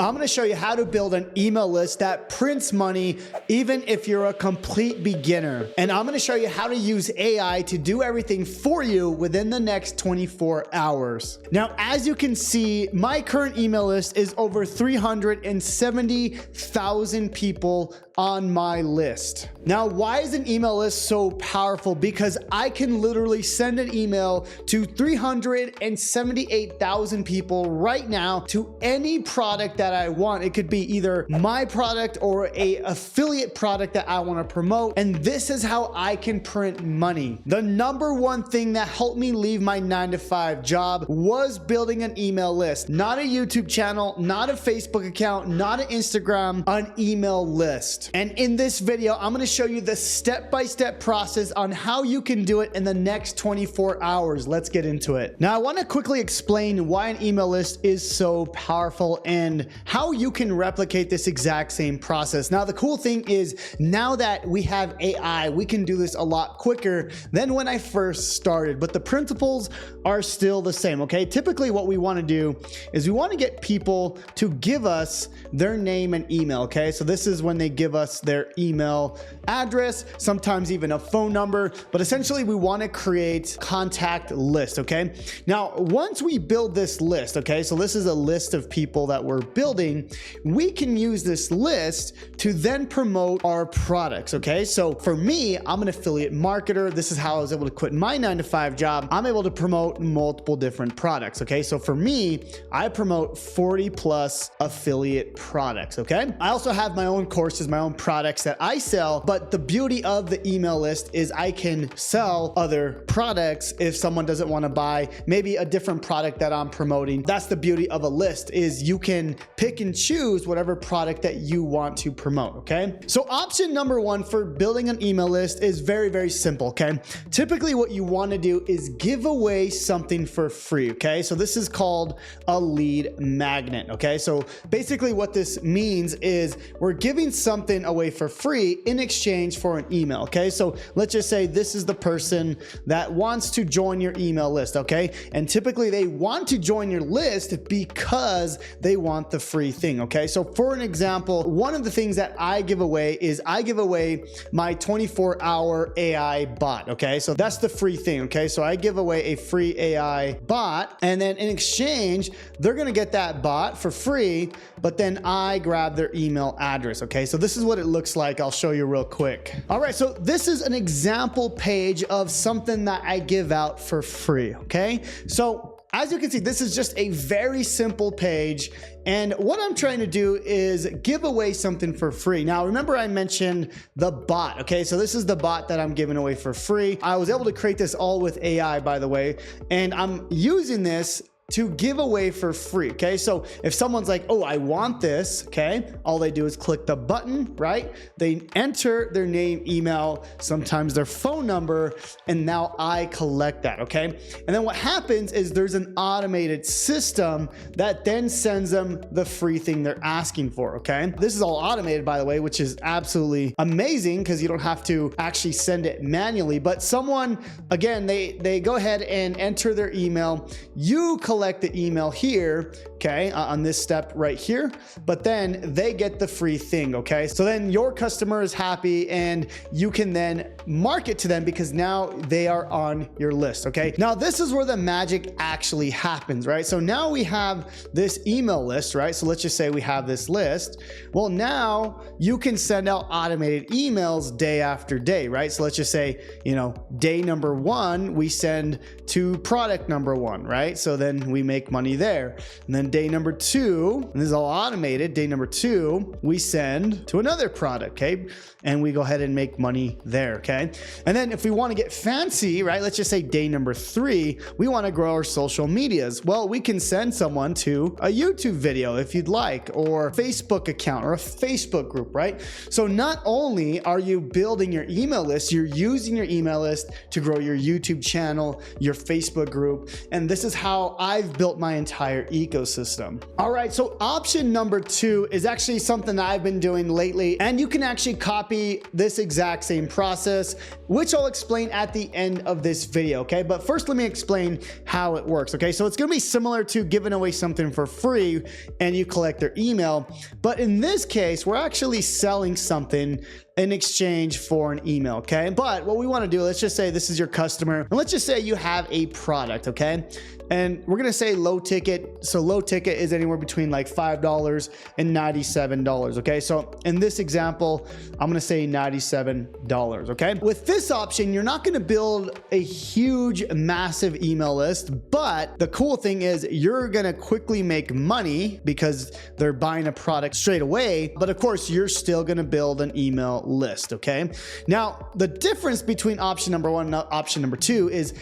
I'm going to show you how to build an email list that prints money even if you're a complete beginner. And I'm going to show you how to use AI to do everything for you within the next 24 hours. Now, as you can see, my current email list is over 370,000 people on my list. Now, why is an email list so powerful? Because I can literally send an email to 378,000 people right now to any product that I want. It could be either my product or a affiliate product that I want to promote. And this is how I can print money. The number one thing that helped me leave my 9-to-5 job was building an email list, not a YouTube channel, not a Facebook account, not an Instagram, an email list. And in this video, I'm going to show you the step-by-step process on how you can do it in the next 24 hours. Let's get into it. Now, I want to quickly explain why an email list is so powerful and how you can replicate this exact same process. Now, the cool thing is now that we have AI, we can do this a lot quicker than when I first started, but the principles are still the same, okay? Typically, what we want to do is we want to get people to give us their name and email, okay? So this is when they give us their email address, sometimes even a phone number, but essentially we want to create contact list, okay? Now, once we build this list, okay, so this is a list of people that we're building, we can use this list to then promote our products, okay? So for me, I'm an affiliate marketer. This is how I was able to quit my 9-to-5 job. I'm able to promote multiple different products, okay? So for me, I promote 40 plus affiliate products, okay? I also have my own courses, my own products that I sell, but the beauty of the email list is I can sell other products if someone doesn't want to buy maybe a different product that I'm promoting. That's the beauty of a list, is you can pick and choose whatever product that you want to promote, okay? So option number one for building an email list is very, very simple, okay? Typically what you want to do is give away something for free, okay? So this is called a lead magnet, okay? So basically what this means is we're giving something away for free in exchange for an email, okay? So let's just say this is the person that wants to join your email list, okay? And typically they want to join your list because they want the free thing, okay? So for an example, one of the things that I give away is I give away my 24-hour AI bot, okay? So that's the free thing, okay? So I give away a free AI bot, and then in exchange, they're gonna get that bot for free, but then I grab their email address, okay? So this is what it looks like. I'll show you real quick. All right, so this is an example page of something that I give out for free, okay? So as you can see, this is just a very simple page. And what I'm trying to do is give away something for free. Now, remember I mentioned the bot, okay? So this is the bot that I'm giving away for free. I was able to create this all with AI, by the way, and I'm using this to give away for free, okay? So if someone's like, oh, I want this, okay? All they do is click the button, right? They enter their name, email, sometimes their phone number, and now I collect that, okay? And then what happens is there's an automated system that then sends them the free thing they're asking for, okay? This is all automated, by the way, which is absolutely amazing because you don't have to actually send it manually. But someone, again, they go ahead and enter their email. You collect the email here, okay, on this step right here, but then they get the free thing, okay? So then your customer is happy and you can then market to them because now they are on your list, okay? Now this is where the magic actually happens, right? So now we have this email list, right? So let's just say we have this list. Well, now you can send out automated emails day after day, right? So let's just say, you know, day number 1, we send to product number 1, right? So then we make money there. And then day number 2, and this is all automated, day number 2, we send to another product, okay? And we go ahead and make money there, okay? And then if we want to get fancy, right, let's just say day number 3, we want to grow our social medias. Well, we can send someone to a YouTube video if you'd like, or Facebook account or a Facebook group, right? So not only are you building your email list, you're using your email list to grow your YouTube channel, your Facebook group, and this is how I've built my entire ecosystem. system. All right, so option number 2 is actually something that I've been doing lately, and you can actually copy this exact same process, which I'll explain at the end of this video, okay? But first, let me explain how it works, okay? So it's gonna be similar to giving away something for free and you collect their email, but in this case, we're actually selling something in exchange for an email, okay? But what we want to do, let's just say this is your customer, and let's just say you have a product, okay? And we're gonna say low ticket. So low ticket is anywhere between like $5 and $97, okay? So in this example, I'm gonna say $97, okay? With this option, you're not gonna build a huge, massive email list, but the cool thing is you're gonna quickly make money because they're buying a product straight away. But of course, you're still gonna build an email list, okay? Now, the difference between option number 1 and option number 2 is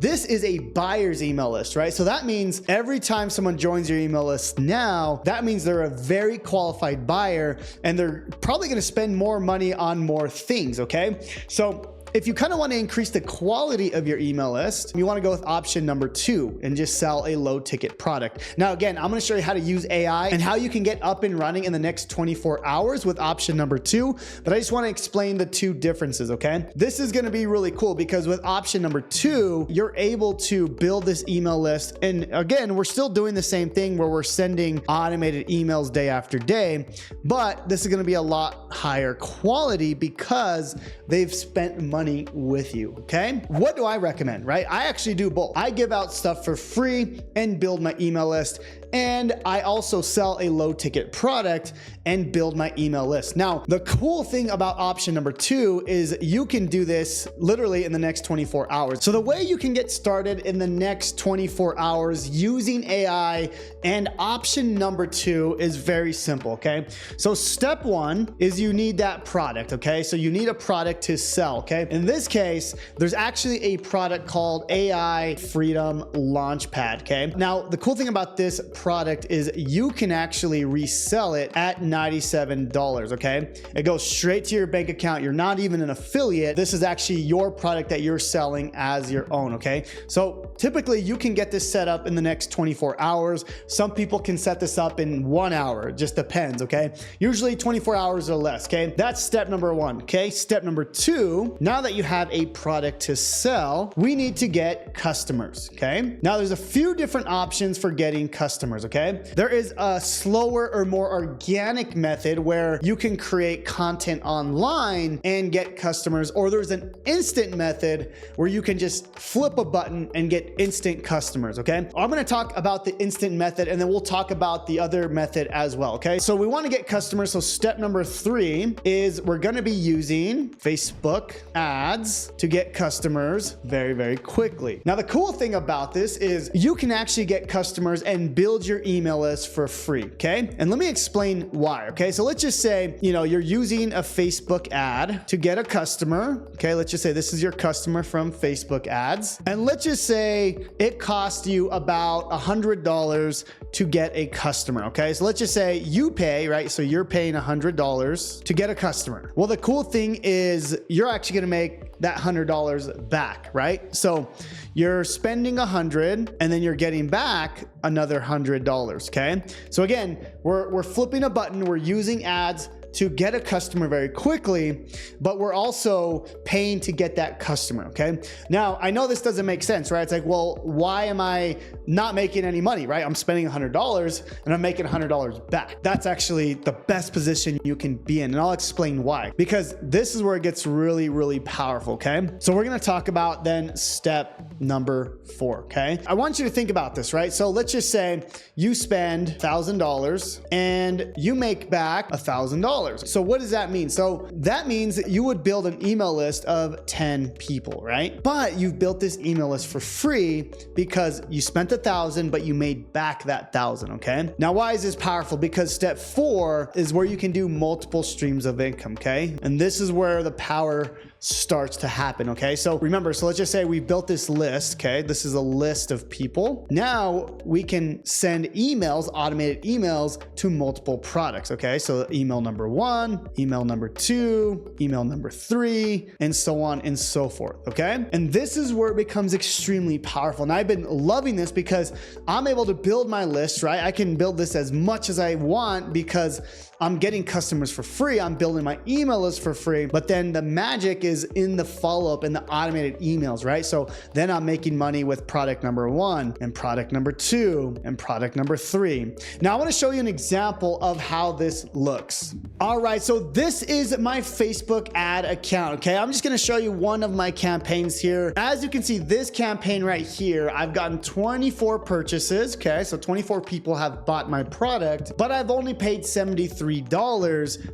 this is a buyer's email list, right? So that means every time someone joins your email list now, that means they're a very qualified buyer and they're probably going to spend more money on more things, okay? So if you kind of want to increase the quality of your email list, you want to go with option number 2 and just sell a low ticket product. Now, again, I'm going to show you how to use AI and how you can get up and running in the next 24 hours with option number 2. But I just want to explain the 2 differences, okay? This is going to be really cool because with option number 2, you're able to build this email list. And again, we're still doing the same thing where we're sending automated emails day after day, but this is going to be a lot higher quality because they've spent money with you, okay? What do I recommend, right? I actually do both. I give out stuff for free and build my email list, and I also sell a low ticket product and build my email list. Now, the cool thing about option number 2 is you can do this literally in the next 24 hours. So the way you can get started in the next 24 hours using AI and option number 2 is very simple, okay? So step 1 is you need that product, okay? So you need a product to sell, okay? In this case, there's actually a product called AI FREEDOM LAUNCHPAD, okay? Now, the cool thing about this product is you can actually resell it at $97, okay? It goes straight to your bank account. You're not even an affiliate. This is actually your product that you're selling as your own, okay? So typically you can get this set up in the next 24 hours. Some people can set this up in 1 hour. It just depends, okay? Usually 24 hours or less, okay? That's step number 1, okay? Step number 2, now that you have a product to sell, we need to get customers, okay? Now there's a few different options for getting customers, okay? There is a slower or more organic method where you can create content online and get customers, or there's an instant method where you can just flip a button and get instant customers, okay? I'm gonna talk about the instant method and then we'll talk about the other method as well, okay? So we wanna get customers, so step number 3 is we're gonna be using Facebook ads to get customers very, very quickly. Now, the cool thing about this is you can actually get customers and build your email list for free, okay? And let me explain why, okay? So let's just say, you know, you're using a Facebook ad to get a customer, okay? Let's just say this is your customer from Facebook ads. And let's just say it cost you about $100 to get a customer, okay? So let's just say you pay, right? So you're paying $100 to get a customer. Well, the cool thing is you're actually gonna make that $100 back, right? So you're spending $100 and then you're getting back another $100, okay? So again, we're flipping a button, we're using ads to get a customer very quickly, but we're also paying to get that customer, okay? Now, I know this doesn't make sense, right? It's like, well, why am I not making any money, right? I'm spending $100 and I'm making $100 back. That's actually the best position you can be in, and I'll explain why. Because this is where it gets really, really powerful, okay? So we're gonna talk about then step number 4, okay? I want you to think about this, right? So let's just say you spend $1,000 and you make back $1,000. So what does that mean? So that means that you would build an email list of 10 people, right? But you've built this email list for free because you spent $1,000, but you made back that $1,000, okay? Now, why is this powerful? Because step 4 is where you can do multiple streams of income, okay? And this is where the power starts to happen. Okay, so remember, so let's just say we built this list. Okay, this is a list of people. Now we can send emails, automated emails to multiple products. Okay, so email number 1, email number 2, email number 3, and so on and so forth. Okay, and this is where it becomes extremely powerful. And I've been loving this because I'm able to build my list, right? I can build this as much as I want because I'm getting customers for free. I'm building my email list for free, but then the magic is in the follow-up and the automated emails, right? So then I'm making money with product number 1 and product number 2 and product number 3. Now I want to show you an example of how this looks. All right, so this is my Facebook ad account. Okay, I'm just going to show you one of my campaigns here. As you can see, this campaign right here, I've gotten 24 purchases. Okay, so 24 people have bought my product, but I've only paid $73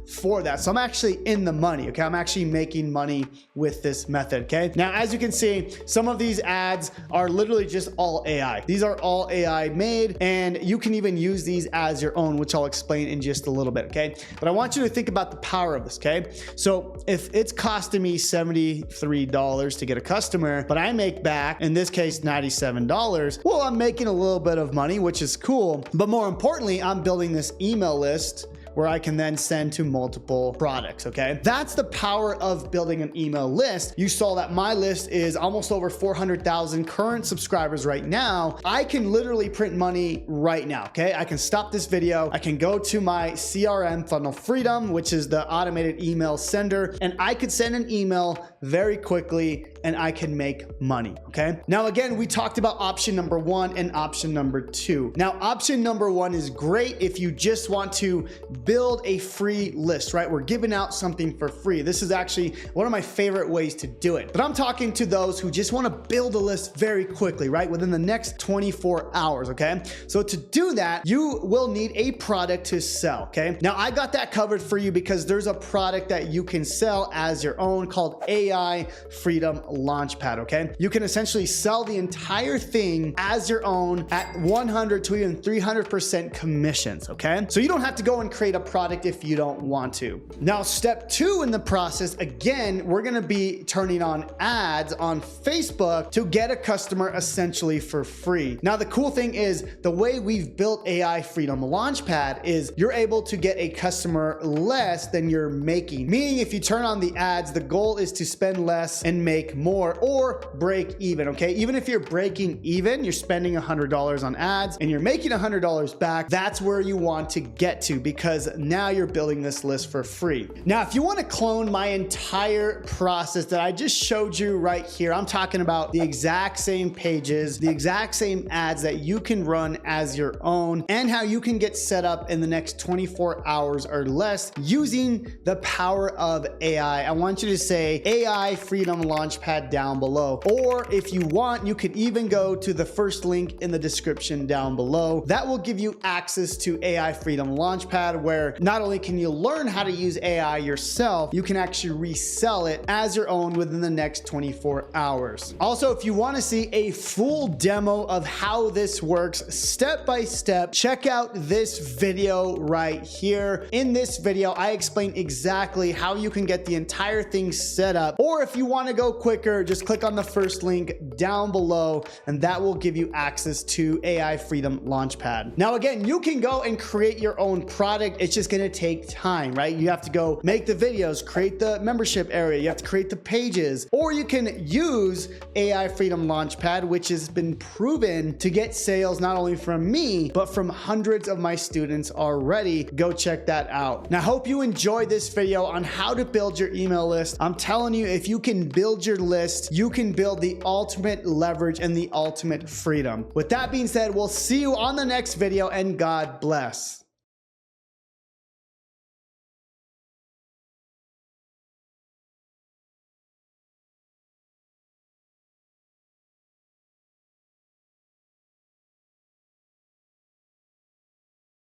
for that. So I'm actually in the money. Okay, I'm actually making money with this method. Okay, now as you can see, some of these ads are literally just all AI. These are all AI made, and you can even use these as your own, which I'll explain in just a little bit. Okay, but I want you to think about the power of this. Okay, so if it's costing me $73 to get a customer, but I make back, in this case, $97, well, I'm making a little bit of money, which is cool. But more importantly, I'm building this email list where I can then send to multiple products. Okay, that's the power of building an email list. You saw that my list is almost over 400,000 current subscribers right now. I can literally print money right now. Okay, I can stop this video. I can go to my CRM Funnel Freedom, which is the automated email sender, and I could send an email very quickly and I can make money. Okay, now again, we talked about option number 1 and option number 2. Now option number 1 is great if you just want to build a free list, right? We're giving out something for free. This is actually one of my favorite ways to do it. But I'm talking to those who just want to build a list very quickly, right? Within the next 24 hours, okay? So to do that, you will need a product to sell, okay? Now I got that covered for you because there's a product that you can sell as your own called AI Freedom Launchpad, okay? You can essentially sell the entire thing as your own at 100 to even 300% commissions, okay? So you don't have to go and create a product if you don't want to. Now, step 2 in the process, again, we're gonna be turning on ads on Facebook to get a customer essentially for free. Now, the cool thing is the way we've built AI Freedom Launchpad is you're able to get a customer less than you're making. Meaning if you turn on the ads, the goal is to spend less and make more or break even, okay? Even if you're breaking even, you're spending $100 on ads and you're making $100 back, that's where you want to get to because now you're building this list for free. Now, if you want to clone my entire process that I just showed you right here, I'm talking about the exact same pages, the exact same ads that you can run as your own and how you can get set up in the next 24 hours or less using the power of AI. I want you to say AI Freedom Launchpad down below. Or if you want, you could even go to the first link in the description down below. That will give you access to AI Freedom Launchpad, where not only can you learn how to use AI yourself, you can actually resell it as your own within the next 24 hours. Also, if you want to see a full demo of how this works step by step, check out this video right here. In this video, I explain exactly how you can get the entire thing set up. Or if you want to go quicker, just click on the first link down below and that will give you access to AI Freedom Launchpad. Now, again, you can go and create your own product. It's just going to take time, right? You have to go make the videos, create the membership area, you have to create the pages, or you can use AI Freedom Launchpad, which has been proven to get sales not only from me, but from hundreds of my students already. Go check that out. Now, I hope you enjoyed this video on how to build your email list. I'm telling you, if you can build your list, you can build the ultimate leverage and the ultimate freedom. With that being said, we'll see you on the next video and God bless.